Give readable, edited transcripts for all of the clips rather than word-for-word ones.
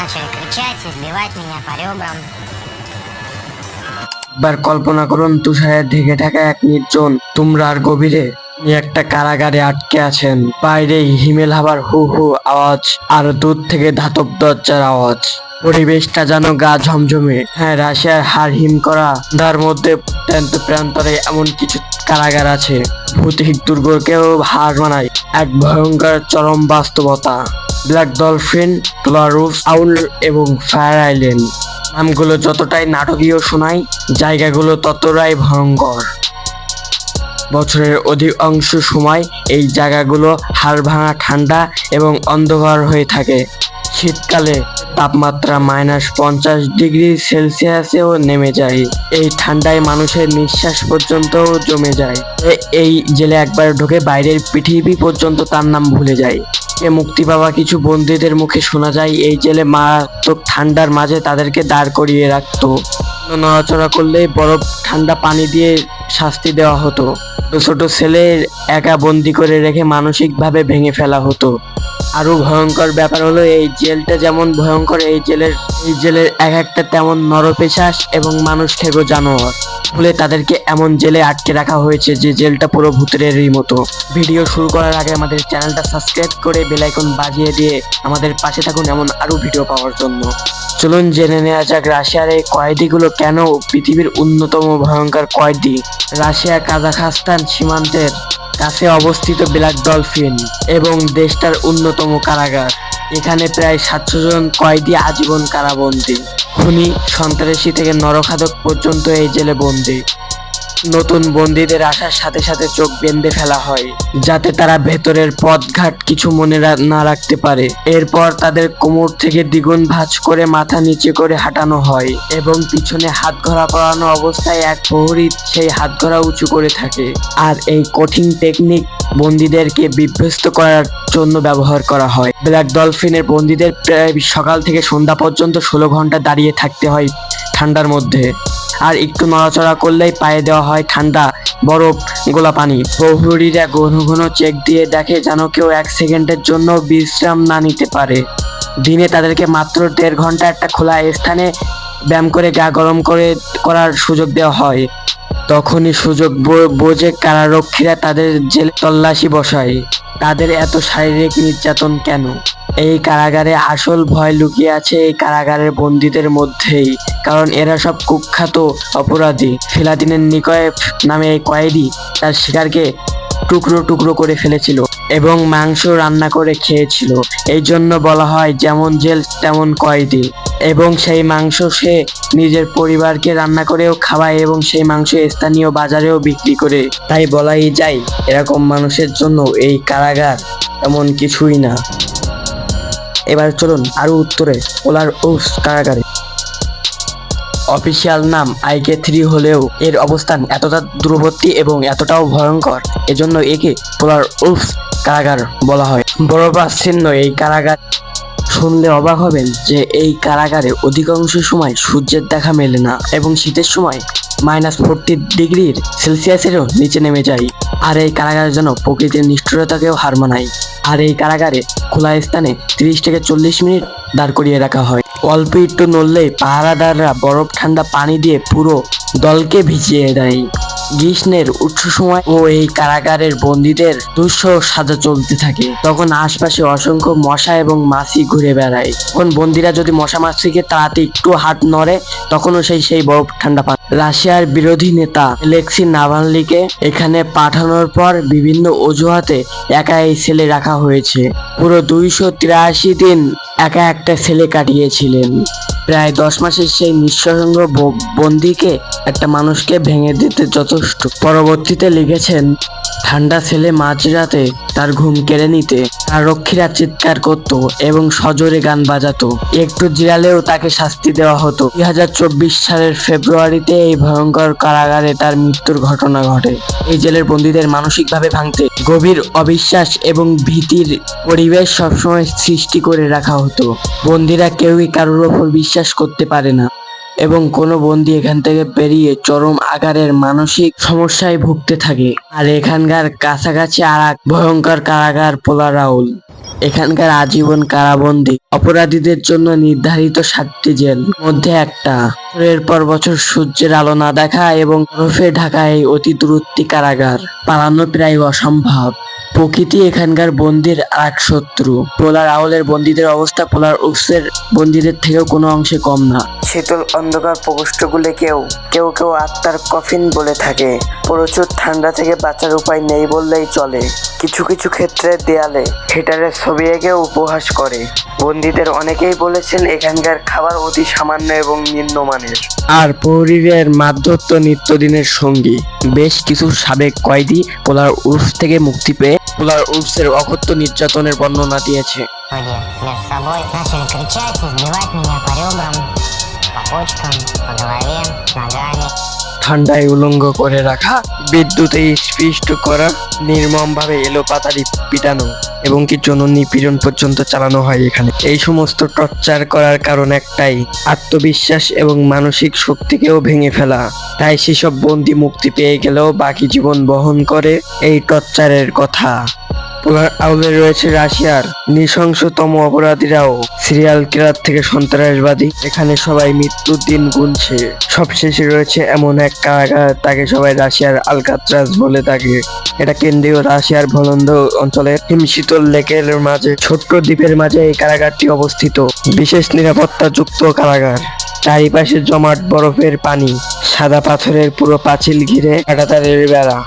начали кричать, избивать меня по ребрам. একবার কল্পনা করুন তুষারে ঢেকে থাকা এক নির্জন তুমরার গভীরে আপনি একটা কারাগারে আটকে আছেন। বাইরে হিমেল হাওয়ার হু হু আওয়াজ আর দূর থেকে ধাতব দরজার আওয়াজ। পরিবেশটা যেন গা ঝমঝমে। হ্যাঁ, রাশিয়ার হাড় হিম করা তার মধ্যে প্রান্তরে এমন কিছু কারাগার আছে ভৌতিক দুর্গকেও হার মানায় এক ভয়ঙ্কর চরম বাস্তবতা। ব্ল্যাক ডলফিন, ক্লারুস আউল এবং ফায়ার আইল্যান্ড নামগুলো যতটাই নাটকীয় শোনায়, জায়গাগুলো ততটাই ভয়ঙ্কর। বছরের অধিকাংশ সময় এই জায়গাগুলো হাড় ভাঙা ঠান্ডা এবং অন্ধকার হয়ে থাকে। শীতকালে তাপমাত্রা -50 ডিগ্রি সেলসিয়াসেও নেমে যায়। এই ঠান্ডায় মানুষের নিঃশ্বাস পর্যন্ত জমে যায়। এই জেলে একবার ঢুকে বাইরের পৃথিবী পর্যন্ত তার নাম ভুলে যায়। মুক্তি পাওয়া কিছু বন্দীদের মুখে শোনা যায় এই জেলে মারাত্মক ঠান্ডার মাঝে তাদেরকে দাঁড় করিয়ে রাখতো। নড়াচড়া করলে বরফ ঠান্ডা পানি দিয়ে শাস্তি দেওয়া হতো। ছোট ছেলের একা বন্দি করে রেখে মানসিকভাবে ভেঙে ফেলা হতো। আরো ভয়ঙ্কর ব্যাপার হলো এই জেলটা যেমন ভয়ঙ্কর, এই জেলের এক একটা তেমন নরপিশাচ এবং মানুষ খেগো জানোয়ার বলে তাদেরকে এমন জেলে আটকে রাখা হয়েছে যে জেলটা পুরো ভূতেরই মতো। ভিডিও শুরু করার আগে আমাদের চ্যানেলটা সাবস্ক্রাইব করে বেল আইকন বাজিয়ে দিয়ে আমাদের পাশে থাকুন এমন আরো ভিডিও পাওয়ার জন্য। চলুন জেনে নেওয়া যাক রাশিয়ার এই কয়েদিগুলো কেন পৃথিবীর অন্যতম ভয়ঙ্কর কয়েদি। রাশিয়া কাজাখস্তান সীমান্তের কাছে অবস্থিত ব্ল্যাক ডলফিন এবং দেশটার অন্যতম কারাগার। এখানে প্রায় 700 জন কয়েদি আজীবন কারাবন্দী। খুনি, সন্ত্রাসী থেকে নরখাদক পর্যন্ত এই জেলে বন্দী। নতুন বন্দীদের আসার সাথে সাথে চোখ বেঁধে ফেলা হয় যাতে তারা ভেতরের পথঘাট কিছু মনে না রাখতে পারে। এরপর তাদের কোমর থেকে দ্বিগুণ ভাঁজ করে মাথা নিচে করে হাঁটানো হয় এবং পিছনে হাতঘড়া পরানো অবস্থায় এক প্রহরী সেই হাতঘড়া উঁচু করে থাকে। আর এই কঠিন টেকনিক বন্দীদেরকে বিভ্যস্ত করার জন্য ব্যবহার করা হয়। ব্ল্যাক ডলফিনের বন্দীদের প্রায় সকাল থেকে সন্ধ্যা পর্যন্ত 16 ঘন্টা দাঁড়িয়ে থাকতে হয় ঠান্ডার মধ্যে। আর একটু নড়াচড়া করলেই পায়ে দেওয়া হয় ঠান্ডা বরফ গোলা পানি। প্রহরীরা ঘন ঘন চেক দিয়ে দেখে যেন কেউ 1 সেকেন্ডের জন্য বিশ্রাম না নিতে পারে। দিনে তাদেরকে মাত্র 1.5 ঘন্টা একটা খোলা স্থানে ব্যায়াম করে গা গরম করার সুযোগ দেওয়া হয়। তখনই সুযোগ বোঝে কারারক্ষীরা তাদের জেলে তল্লাশি বসায়। তাদের এত শারীরিক নির্যাতন কেন? এই কারাগারে আসল ভয় লুকিয়ে আছে এই কারাগারের বন্দীদের মধ্যেই, কারণ এরা সব কুখ্যাত অপরাধী। ফিলাদিনের নিকয়েভ নামে এই কয়েদি তার শিকারকে টুকরো টুকরো করে ফেলেছিল এবং মাংস রান্না করে খেয়েছিল। এই জন্য বলা হয় যেমন জেল তেমন কয়েদি। এবং সেই মাংস সে নিজের পরিবারকে রান্না করেও খাওয়ায় এবং সেই মাংস স্থানীয় বাজারেও বিক্রি করে। তাই বলাই যায় এরকম মানুষের জন্য এই কারাগার তেমন কিছুই না। এবার চলুন আরো উত্তরে পোলার উফস কারাগারে। অফিসিয়াল নাম IK3 হলেও এর অবস্থান এতটা দূরবর্তী এবং এতটাও ভয়ঙ্কর, এজন্য একে পোলার উফস কারাগার বলা হয়। বরফাচ্ছন্ন এই কারাগার শুনলে অবাক হবেন যে এই কারাগারে অধিকাংশ সময় সূর্যের দেখা মেলে না এবং শীতের সময় -40 ডিগ্রি সেলসিয়াসেরও নিচে নেমে যায়। আর এই কারাগারের জন্য প্রকৃতির নিষ্ঠুরতাকেও হার মানায়। আর এই কারাগারে খোলা স্থানে 30 থেকে 40 মিনিট দাঁড় করিয়ে রাখা হয়। অল্প একটু নড়লেই পাহারাদাররা বরফ ঠান্ডা পানি দিয়ে পুরো দলকে ভিজিয়ে দেয়। গ্রীষ্মের উৎস সময় ও এই কারাগারের বন্দীদের দুঃসহ সাজা চলতে থাকে। তখন আশপাশে অসংখ্য মশা এবং মাছি ঘুরে বেড়ায়। তখন বন্দীরা যদি মশা মাছিকে তাড়াতে একটু হাত নড়ে তখনও সেই বরফ ঠান্ডা পান। রাশিয়ার বিরোধী নেতা অ্যালেক্সি নাভালনিকে এখানে পাঠানোর পর বিভিন্ন অজুহাতে একা এই সেলে রাখা হয়েছে। পুরো 283 দিন একা একটা সেলে কাটিয়েছিলেন। প্রায় 10 মাসের সেই নিঃসঙ্গ বন্দিকে একটা মানুষকে ভেঙে দিতে যথেষ্ট। পরবর্তীতে লিখেছেন, ঠান্ডা ছেলে মাঝরাতে তার ঘুম কেড়ে নিতে আরক্ষীরা চিৎকার করত এবং সজোরে গান বাজাতো। একটু জিরালেও তাকে শাস্তি দেওয়া হতো। 2024 সালের ফেব্রুয়ারিতে এই ভয়ঙ্কর কারাগারে তার মৃত্যুর ঘটনা ঘটে। এই জেলের বন্দীদের মানসিকভাবে ভাঙতে গভীর অবিশ্বাস এবং ভীতির পরিবেশ সবসময় সৃষ্টি করে রাখা হতো। বন্দীরা কেউই কারোর ওপর বিশ্বাস করতে পারে না এবং কোনো বন্দী এখান থেকে বেরিয়ে চরম আকারের মানসিক সমস্যায় ভুগতে থাকে। আর এখানকার কাছাকাছি আর এক ভয়ঙ্কর কারাগার পোলার আউল। এখানকার আজীবন কারাবন্দী অপরাধীদের জন্য নির্ধারিত 7টি জেল মধ্যে একটা। বছরের পর বছর সূর্যের আলো না দেখা এবং বরফে ঢাকা এই অতি দূরত্ব কারাগার। পালানো প্রায় অসম্ভব। প্রকৃতি এখানকার বন্দির আর এক শত্রু। পোলার আউলের বন্দীদের অবস্থা পোলার উৎসের বন্দীদের থেকেও কোনো অংশে কম না। শীতল অন্ধকার প্রকোষ্ঠগুলি কেউ কেউ আত্মার কফিন বলে থাকে। প্রচুর ঠান্ডা থেকে বাঁচার উপায় নেই বললেই চলে। কিছু কিছু ক্ষেত্রে দেয়ালে হিটারের ছবি এঁকে উপহাস করে। বন্দীদের অনেকেই বলেছেন এখানকার খাবার অতি সামান্য এবং নিম্নমানের। আর প্রহরীদের মারধর তো নিত্যদিনের সঙ্গী। বেশ কিছু সাবেক কয়েদি পোলার উর্ফ থেকে মুক্তি পেয়ে পোলার উর্ফের অকথ্য নির্যাতনের বর্ণনা দিয়েছে। Люди между собой начали кричать, избивать меня по ребрам, по почкам, по голове, ногами. ঠান্ডায় উলঙ্গ করে রাখা, বিদ্যুতে স্পৃষ্ট করা, নির্মমভাবে এলোপাতাড়ি পিটানো এবং কি যৌন নিপীড়ন পর্যন্ত চালানো হয় এখানে। এই সমস্ত টর্চার করার কারণ একটাই, আত্মবিশ্বাস এবং মানসিক শক্তিকেও ভেঙে ফেলা। তাই সেসব বন্দি মুক্তি পেয়ে গেলেও বাকি জীবন বহন করে এই টর্চারের কথা। পোলার আউলে রয়েছে রাশিয়ার নৃশংসতম অপরাধীরাও, সিরিয়াল কিলার থেকে সন্ত্রাসবাদী। এখানে সবাই মৃত্যুর দিন গুনছে। সবশেষে রয়েছে এমন এক কারাগার, তাকে সবাই রাশিয়ার আলকাত্রাজ বলে থাকে। এটা কেন্দ্রীয় রাশিয়ার ভলন্দ অঞ্চলের হিমশীতল লেকের মাঝে ছোট্ট দ্বীপের মাঝে এই কারাগারটি অবস্থিত। বিশেষ নিরাপত্তা যুক্ত কারাগার। চারিপাশে জমাট বরফের পানি, সাদা পাথরের পুরো পাঁচিল ঘিরে কাঁটাতারের বেড়া।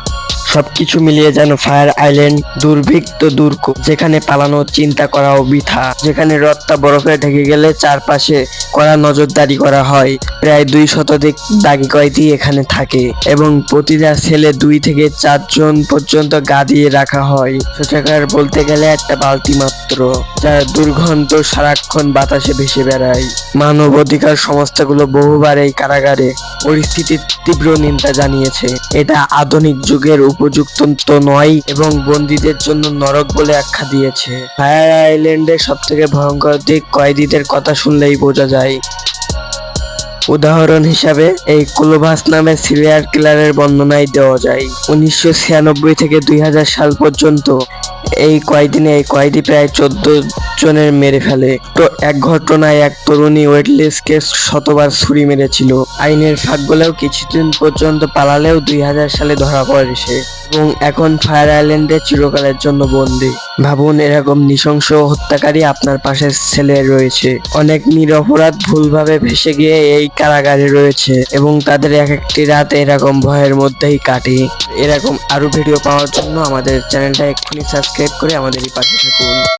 সবকিছু মিলিয়ে যেন ফায়ার আইল্যান্ড দুর্ভিক্ষ দুর্গ, যেখানে পালানোর চিন্তা করাও বৃথা, যেখানে রত্তা বরফে ঢেকে গেলে চারপাশে কড়া নজরদারি করা হয়। প্রায় 2 শতাধিক দাগি কয়েদি এখানে থাকে এবং প্রতিটা ছেলে 2 থেকে 4 জন পর্যন্ত গা দিয়ে রাখা হয়। শৌচাগার বলতে গেলে একটা বালতি মাত্র, যার দুর্গন্ধ সারাক্ষণ বাতাসে ভেসে বেড়ায়। মানবাধিকার সংস্থাগুলো বহুবার এই কারাগারে পরিস্থিতির তীব্র নিন্দা জানিয়েছে। এটা আধুনিক যুগের উপযুক্ত তো নয় এবং বন্দীদের জন্য নরক বলে আখ্যা দিয়েছে। ফায়ার আইল্যান্ডের সবথেকে ভয়ঙ্কর দিক কয়েদিদের কথা শুনলেই বোঝা যায়। উদাহরণ হিসাবে এই ক্লোভাস নামে সিরিয়াল কিলারের বর্ণনাই দেওয়া যায়। 1996 থেকে 2000 সাল পর্যন্ত এই কয়েদিনে এই কয়েদি প্রায় 14 জনের মেরে ফেলে। তো এক ঘটনায় এক তরুণী ওয়েটলেসকে 100বার ছুরি মেরেছিল। আইনের ফাঁক গলেও কিছুদিন পর্যন্ত পালালেও 2000 সালে ধরা পড়ে সে এবং এখন ফায়ার আইল্যান্ডে চিরকালের জন্য বন্দী। ভাবুন, এরকম নৃশংস হত্যাকারী আপনার পাশে ছেলে রয়েছে। অনেক নিরপরাধ ভুলভাবে ভেসে গিয়ে এই কারাগারে রয়েছে এবং তাদের এক একটি রাত এরকম ভয়ের মধ্যেই কাটে। এরকম আরো ভিডিও পাওয়ার জন্য আমাদের চ্যানেলটা এক্ষুনি সাবস্ক্রাইব করে আমাদের পাশে থাকুন।